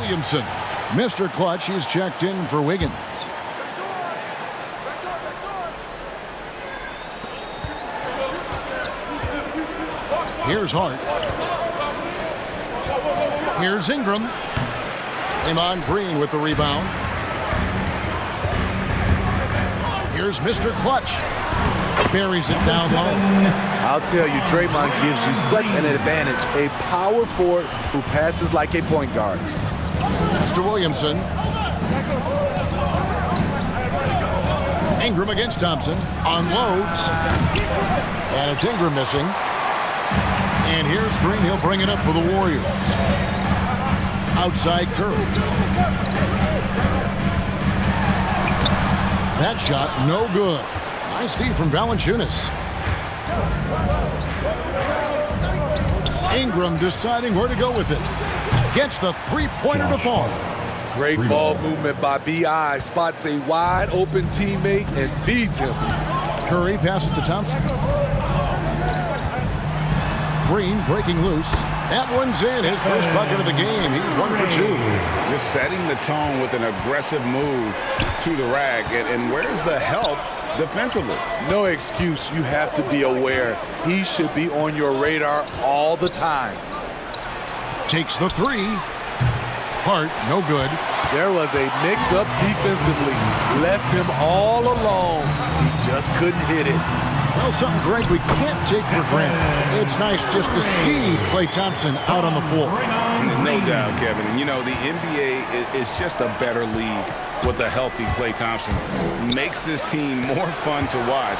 Williamson. Mr. Clutch is checked in for Wiggins. Here's Hart. Here's Ingram. Draymond Green with the rebound. Here's Mr. Clutch. Buries it down low. I'll tell you, Draymond gives you such an advantage. A power forward who passes like a point guard. Mr. Williamson. Ingram against Thompson. Unloads. And it's Ingram missing. And here's Green. He'll bring it up for the Warriors. Outside Curry. That shot, no good. Nice D from Valanciunas. Ingram deciding where to go with it. Gets the three-pointer to fall. Great ball movement by B.I. Spots a wide-open teammate and feeds him. Curry passes to Thompson. Green breaking loose. That one's in. His first bucket of the game. He's 1 for 2. Just setting the tone with an aggressive move to the rack. And where's the help defensively? No excuse. You have to be aware. He should be on your radar all the time. Takes the three. Hart, no good. There was a mix-up defensively. Left him all alone. He just couldn't hit it. Well, something, Greg, we can't take for granted. It's nice just to see Klay Thompson out on the floor. No doubt, Kevin. And, you know, the NBA is just a better league with a healthy Klay Thompson. Makes this team more fun to watch.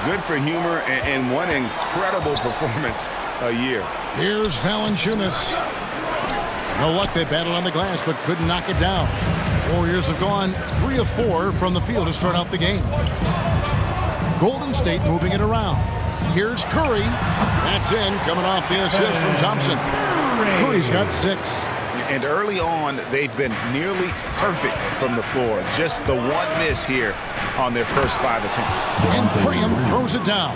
Good for humor and one incredible performance a year. Here's Valanciunas. No luck, they battled on the glass, but couldn't knock it down. Warriors have gone 3 of 4 from the field to start out the game. Golden State moving it around. Here's Curry. That's in, coming off the assist from Thompson. Curry's got 6. And early on, they've been nearly perfect from the floor. Just the one miss here on their first 5 attempts. And Graham throws it down.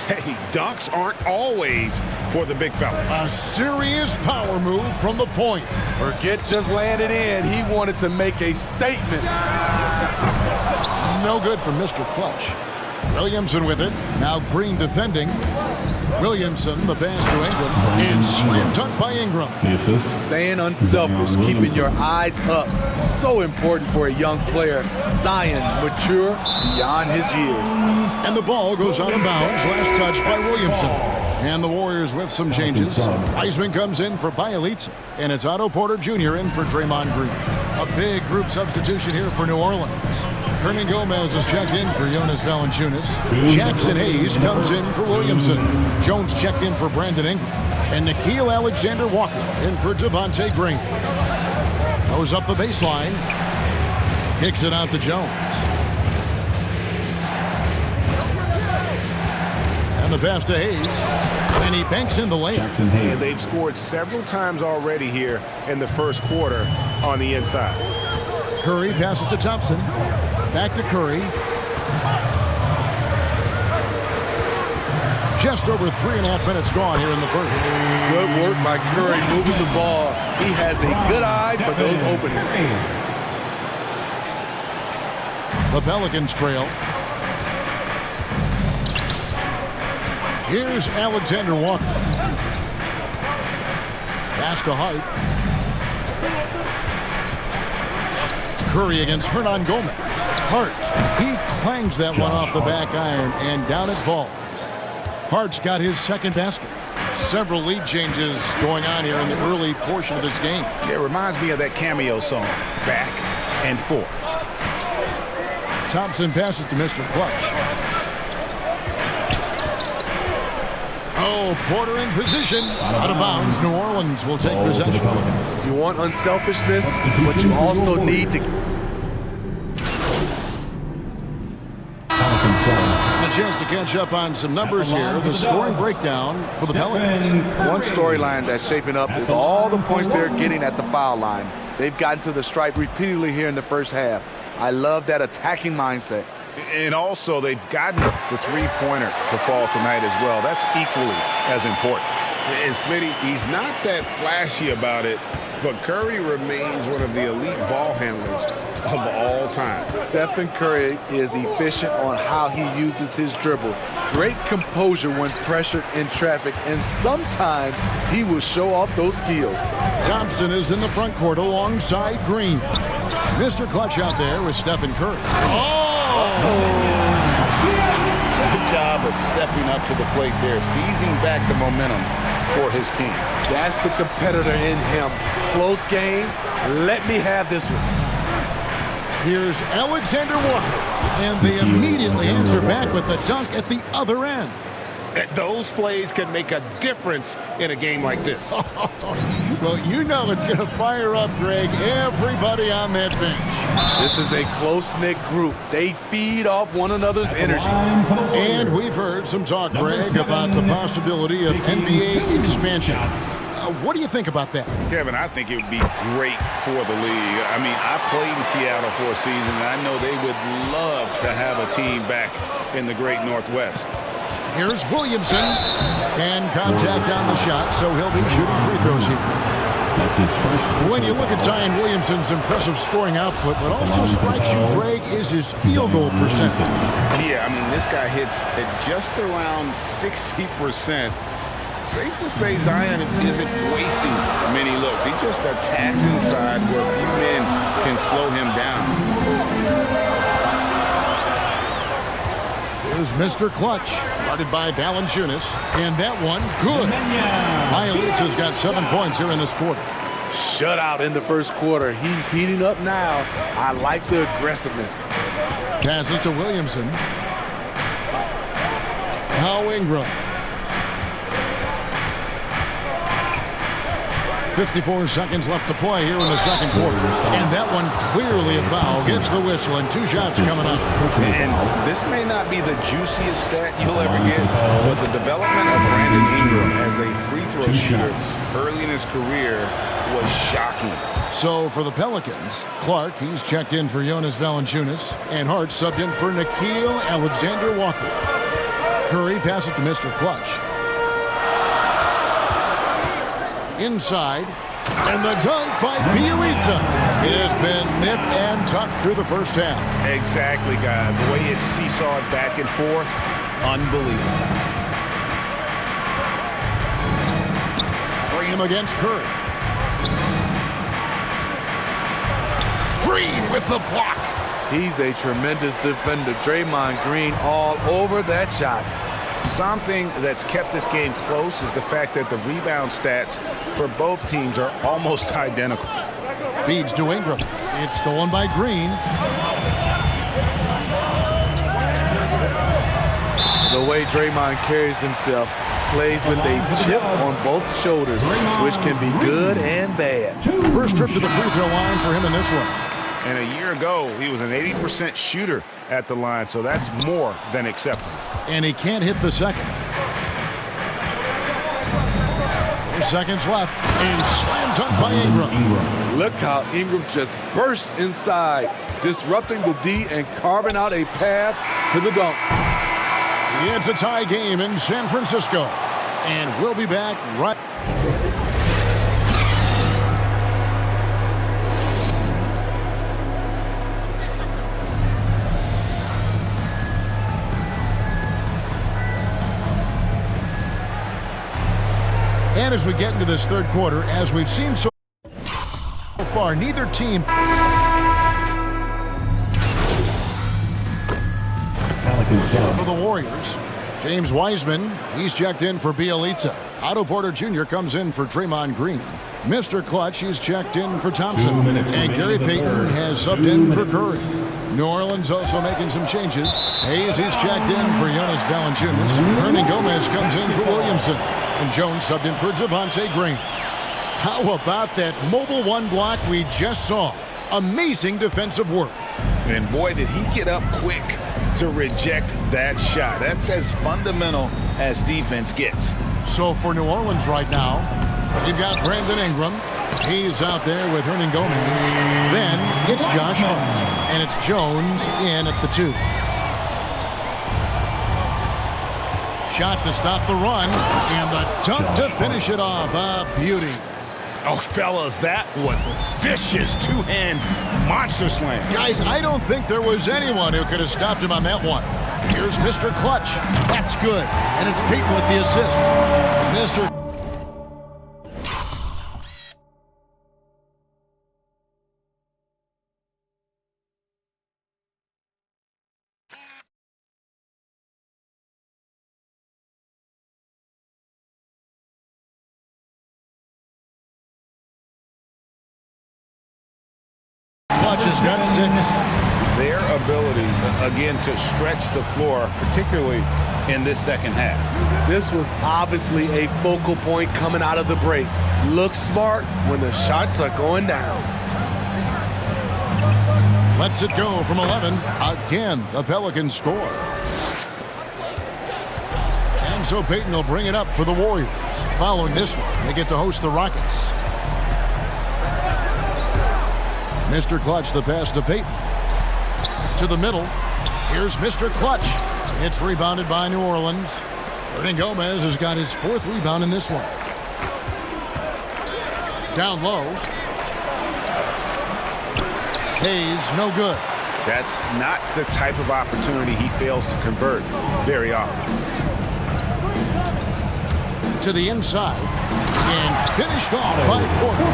Hey, dunks aren't always for the big fellas. A serious power move from the point. Forget just landed in. He wanted to make a statement. No good from Mr. Clutch. Williamson with it. Now Green defending. Williamson, the pass to Ingram. And slam dunk by Ingram. Staying unselfish, keeping your eyes up. So important for a young player. Zion, mature beyond his years. And the ball goes out of bounds. Last touch by Williamson. And the Warriors with some changes. Wiseman comes in for Bielitsa. And it's Otto Porter Jr. in for Draymond Green. A big group substitution here for New Orleans. Hernan Gomez is checked in for Jonas Valanciunas. Jackson Hayes comes in for Williamson. Jones checked in for Brandon Ingram. And Nickeil Alexander-Walker in for Javonte Green. Goes up the baseline. Kicks it out to Jones. And the pass to Hayes. And he banks in the layup. And they've scored several times already here in the first quarter on the inside. Curry passes to Thompson. Back to Curry. Just over 3.5 minutes gone here in the first. Good work by Curry moving the ball. He has a good eye for those openings. The Pelicans trail. Here's Alexander Walker. Pass to Hart. Curry against Hernan Gomez. Hart, he clangs that one off the back iron, and down it falls. Hart's got his second basket. Several lead changes going on here in the early portion of this game. Yeah, it reminds me of that cameo song, Back and Forth. Thompson passes to Mr. Clutch. Oh, Porter in position. Out of bounds. New Orleans will take possession. You want unselfishness, but you also need to... A chance to catch up on some numbers here. The scoring breakdown for the Pelicans. One storyline that's shaping up is all the points they're getting at the foul line. They've gotten to the stripe repeatedly here in the first half. I love that attacking mindset. And also, they've gotten the three-pointer to fall tonight as well. That's equally as important. And Smitty, he's not that flashy about it, but Curry remains one of the elite ball handlers of all time. Stephen Curry is efficient on how he uses his dribble. Great composure when pressured in traffic, and sometimes he will show off those skills. Thompson is in the front court alongside Green. Mr. Clutch out there with Stephen Curry. Good job of stepping up to the plate there, seizing back the momentum for his team. That's the competitor in him. Close game. Let me have this one. Here's Alexander Walker, and they immediately answer back with the dunk at the other end. Those plays can make a difference in a game like this. Well, you know it's going to fire up, Greg, everybody on that bench. This is a close-knit group. They feed off one another's energy. And we've heard some talk, Greg, about the possibility of NBA expansion. What do you think about that? Kevin, I think it would be great for the league. I mean, I played in Seattle for a season, and I know they would love to have a team back in the great Northwest. Here's Williamson, and contact on the shot, so he'll be shooting free throws here. That's his first. When you look at Zion Williamson's impressive scoring output, what also strikes you, Greg, is his field goal percentage. Yeah, I mean, this guy hits at just around 60%. Safe to say Zion isn't wasting many looks. He just attacks inside where few men can slow him down. Here's Mr. Clutch, guarded by Valanciunas, and that one, good. Bielitsa's got 7 points here in this quarter. Shutout in the first quarter. He's heating up now. I like the aggressiveness. Passes to Williamson. Now Ingram. 54 seconds left to play here in the second quarter. And that one clearly a foul. Gets the whistle, and 2 shots coming up. And this may not be the juiciest stat you'll ever get, but the development of Brandon Ingram as a free throw shooter early in his career was shocking. So for the Pelicans, Clark, he's checked in for Jonas Valanciunas, and Hart subbed in for Nickeil Alexander-Walker. Curry passes to Mr. Clutch. Inside, and the dunk by Bielitsa. It has been nipped and tucked through the first half. Exactly, guys. The way it seesawed back and forth, unbelievable. Green against Curry. Green with the block. He's a tremendous defender. Draymond Green all over that shot. Something that's kept this game close is the fact that the rebound stats for both teams are almost identical. Feeds to Ingram. It's stolen by Green. The way Draymond carries himself, plays with a chip on both shoulders, which can be good and bad. First trip to the free throw line for him in this one. And a year ago, he was an 80% shooter at the line, so that's more than acceptable. And he can't hit the second. 4 seconds left, and slam dunk by Ingram. Look how Ingram just bursts inside, disrupting the D and carving out a path to the dunk. It's a tie game in San Francisco, and we'll be back right. And as we get into this third quarter, as we've seen so far, neither team. For the Warriors, James Wiseman, he's checked in for Bielitsa. Otto Porter Jr. comes in for Draymond Green. Mr. Clutch, he's checked in for Thompson. And Gary Payton has subbed in for Curry. New Orleans also making some changes. Hayes, he's checked in for Jonas Valanciunas. Hernan Gomez comes in for Williamson. And Jones subbed in for Devontae Green. How about that mobile one block we just saw? Amazing defensive work. And boy, did he get up quick to reject that shot. That's as fundamental as defense gets. So for New Orleans right now, you've got Brandon Ingram. He's out there with Hernan Gomez. Then it's Josh Hart. And it's Jones in at the 2. Shot to stop the run. And the dunk to finish it off. A beauty. Oh, fellas, that was vicious two-hand monster slam. Guys, I don't think there was anyone who could have stopped him on that one. Here's Mr. Clutch. That's good. And it's Peyton with the assist. Mr. Clutch has got 6. Their ability, again, to stretch the floor, particularly in this second half. This was obviously a focal point coming out of the break. Look smart when the shots are going down. Lets it go from 11. Again, the Pelicans score. And so Peyton will bring it up for the Warriors. Following this one, they get to host the Rockets. Mr. Clutch, the pass to Peyton. To the middle. Here's Mr. Clutch. It's rebounded by New Orleans. Gomez has got his 4th rebound in this one. Down low. Hayes, no good. That's not the type of opportunity he fails to convert very often. To the inside. And finished off by Porter.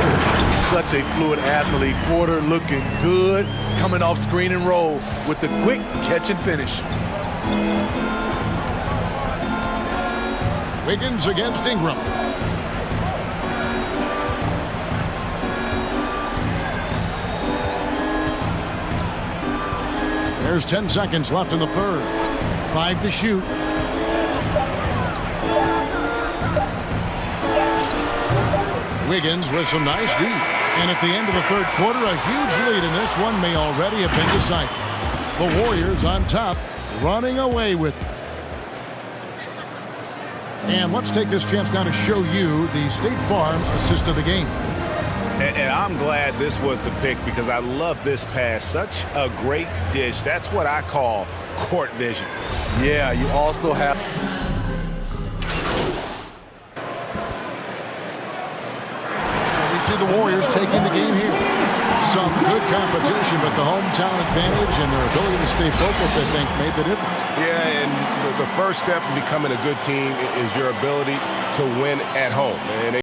Such a fluid athlete. Porter looking good, coming off screen and roll with the quick catch and finish. Wiggins against Ingram. There's 10 seconds left in the third. 5 to shoot. Wiggins with some nice D. And at the end of the third quarter, a huge lead in this one may already have been decided. The Warriors on top, running away with it. And let's take this chance now to show you the State Farm assist of the game. And I'm glad this was the pick because I love this pass. Such a great dish. That's what I call court vision. Yeah, you also have... See the Warriors taking the game here. Some good competition, but the hometown advantage and their ability to stay focused, I think, made the difference. Yeah, and the first step in becoming a good team is your ability to win at home. And